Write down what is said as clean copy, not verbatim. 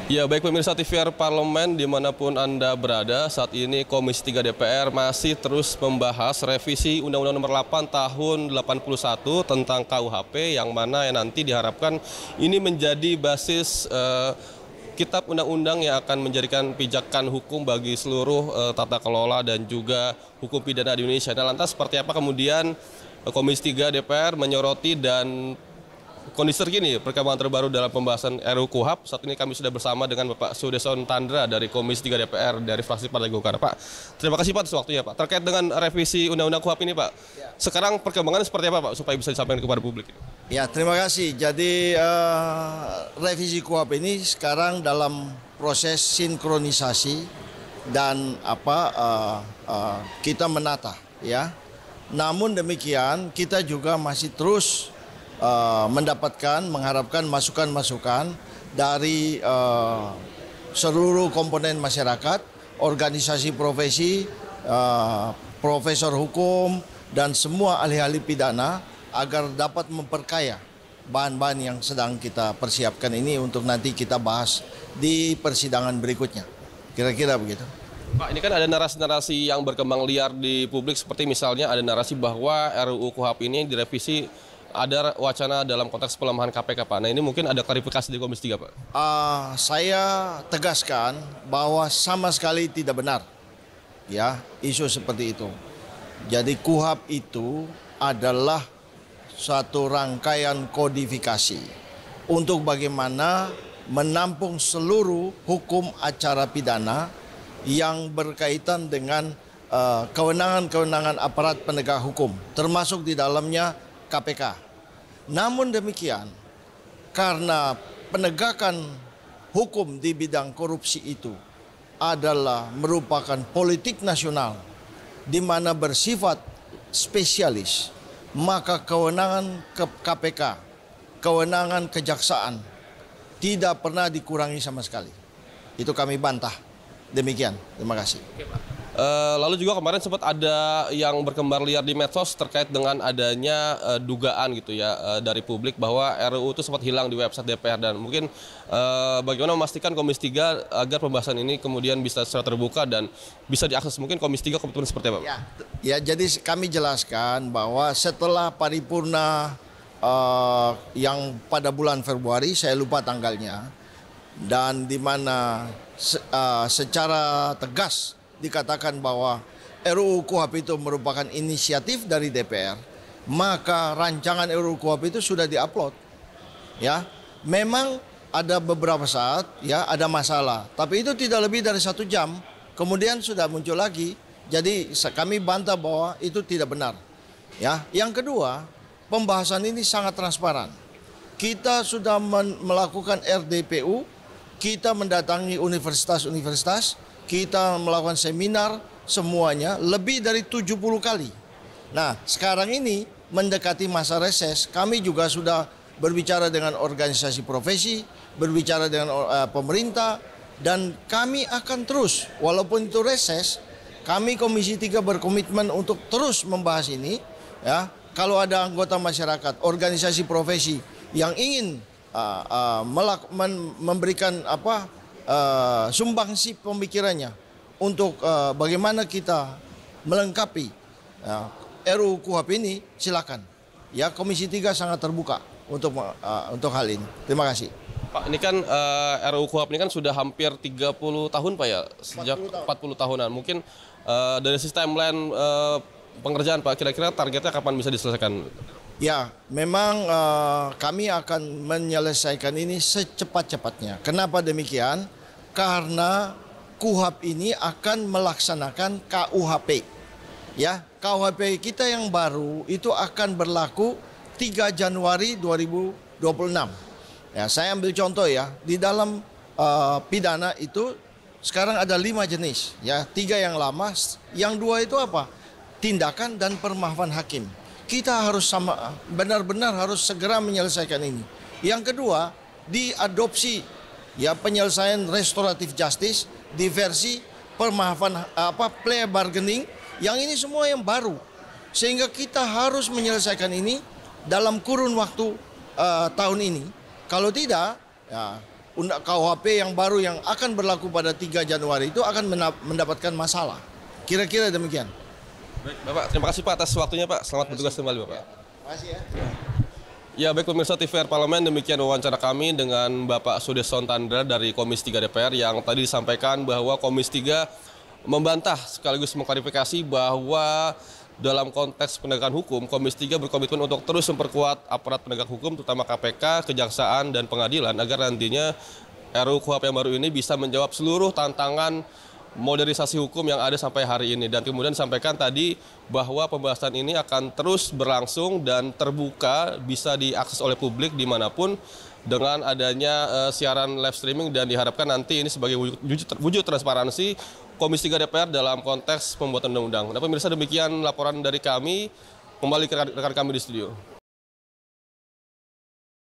Ya, baik pemirsa TVR Parlemen dimanapun Anda berada, saat ini Komisi 3 DPR masih terus membahas revisi Undang-Undang Nomor 8 Tahun 81 tentang KUHP yang mana nanti diharapkan ini menjadi basis kitab undang-undang yang akan menjadikan pijakan hukum bagi seluruh tata kelola dan juga hukum pidana di Indonesia. Nah, lantas seperti apa kemudian Komisi 3 DPR menyoroti dan kondisi terkini perkembangan terbaru dalam pembahasan RUU KUHP. Saat ini kami sudah bersama dengan Bapak Sudeson Tandra dari Komisi 3 DPR dari fraksi Partai Golkar. Pak, terima kasih Pak atas waktunya Pak. Terkait dengan revisi Undang-Undang KUHP ini Pak, sekarang perkembangannya seperti apa Pak supaya bisa disampaikan kepada publik? Ya, terima kasih. Jadi revisi KUHP ini sekarang dalam proses sinkronisasi dan kita menata ya. Namun demikian kita juga masih terus mengharapkan masukan-masukan dari seluruh komponen masyarakat, organisasi profesi, profesor hukum, dan semua ahli-ahli pidana agar dapat memperkaya bahan-bahan yang sedang kita persiapkan ini untuk nanti kita bahas di persidangan berikutnya. Kira-kira begitu. Pak, ini kan ada narasi-narasi yang berkembang liar di publik, seperti misalnya ada narasi bahwa RUU KUHP ini direvisi ada wacana dalam konteks pelemahan KPK, Pak. Nah, ini mungkin ada klarifikasi di Komisi 3, Pak. Saya tegaskan bahwa sama sekali tidak benar ya isu seperti itu. Jadi KUHP itu adalah suatu rangkaian kodifikasi untuk bagaimana menampung seluruh hukum acara pidana yang berkaitan dengan kewenangan-kewenangan aparat penegak hukum, termasuk di dalamnya KPK. Namun demikian, karena penegakan hukum di bidang korupsi itu adalah merupakan politik nasional di mana bersifat spesialis, maka kewenangan KPK, kewenangan kejaksaan tidak pernah dikurangi sama sekali. Itu kami bantah. Demikian. Terima kasih. Oke, Pak. Lalu juga kemarin sempat ada yang berkembang liar di medsos terkait dengan adanya dugaan gitu ya dari publik bahwa RUU itu sempat hilang di website DPR, dan mungkin bagaimana memastikan Komisi 3 agar pembahasan ini kemudian bisa secara terbuka dan bisa diakses. Mungkin Komisi 3 komitmen seperti apa, Pak? Ya, jadi kami jelaskan bahwa setelah paripurna yang pada bulan Februari, saya lupa tanggalnya, dan di mana secara tegas dikatakan bahwa RUU KUHP itu merupakan inisiatif dari DPR, maka rancangan RUU KUHP itu sudah diupload. Ya, memang ada beberapa saat ya ada masalah, tapi itu tidak lebih dari 1 jam, kemudian sudah muncul lagi. Jadi kami bantah bahwa itu tidak benar. Ya, yang kedua, pembahasan ini sangat transparan. Kita sudah melakukan RDPU, kita mendatangi universitas-universitas, kita melakukan seminar, semuanya lebih dari 70 kali. Nah, sekarang ini mendekati masa reses, kami juga sudah berbicara dengan organisasi profesi, berbicara dengan pemerintah, dan kami akan terus, walaupun itu reses, kami Komisi 3 berkomitmen untuk terus membahas ini. Ya, kalau ada anggota masyarakat, organisasi profesi yang ingin memberikan sumbangsi pemikirannya untuk bagaimana kita melengkapi RUU KUHP ini, silakan. Ya, Komisi 3 sangat terbuka untuk hal ini. Terima kasih. Pak, ini kan RUU KUHP ini kan sudah hampir 30 tahun Pak ya, sejak 40 tahunan. Mungkin dari sisi timeline pengerjaan Pak, kira-kira targetnya kapan bisa diselesaikan? Ya, memang kami akan menyelesaikan ini secepat-cepatnya. Kenapa demikian? Karena KUHP ini akan melaksanakan KUHP. Ya, KUHP kita yang baru itu akan berlaku 3 Januari 2026. Ya, saya ambil contoh ya, di dalam pidana itu sekarang ada 5 jenis. Ya, 3 yang lama, yang 2 itu apa? Tindakan dan permaafan hakim. Kita harus benar-benar harus segera menyelesaikan ini. Yang kedua, diadopsi ya penyelesaian restoratif justice di versi permaafan plea bargaining, yang ini semua yang baru, sehingga kita harus menyelesaikan ini dalam kurun waktu tahun ini. Kalau tidak, ya KUHP yang baru yang akan berlaku pada 3 Januari itu akan mendapatkan masalah. Kira-kira demikian. Baik, Bapak, terima kasih Pak atas waktunya Pak. Selamat bertugas kembali Bapak. Terima kasih ya. Ya, baik pemirsa TVR Parlemen, demikian wawancara kami dengan Bapak Sudesson Tandra dari Komisi 3 DPR yang tadi disampaikan bahwa Komisi 3 membantah sekaligus mengklarifikasi bahwa dalam konteks penegakan hukum, Komisi 3 berkomitmen untuk terus memperkuat aparat penegak hukum, terutama KPK, Kejaksaan, dan Pengadilan, agar nantinya RUU KUHP yang baru ini bisa menjawab seluruh tantangan modernisasi hukum yang ada sampai hari ini. Dan kemudian disampaikan tadi bahwa pembahasan ini akan terus berlangsung dan terbuka, bisa diakses oleh publik dimanapun dengan adanya siaran live streaming, dan diharapkan nanti ini sebagai wujud transparansi Komisi 3 DPR dalam konteks pembuatan undang-undang. Nah pemirsa, demikian laporan dari kami. Kembali ke rekan kami di studio.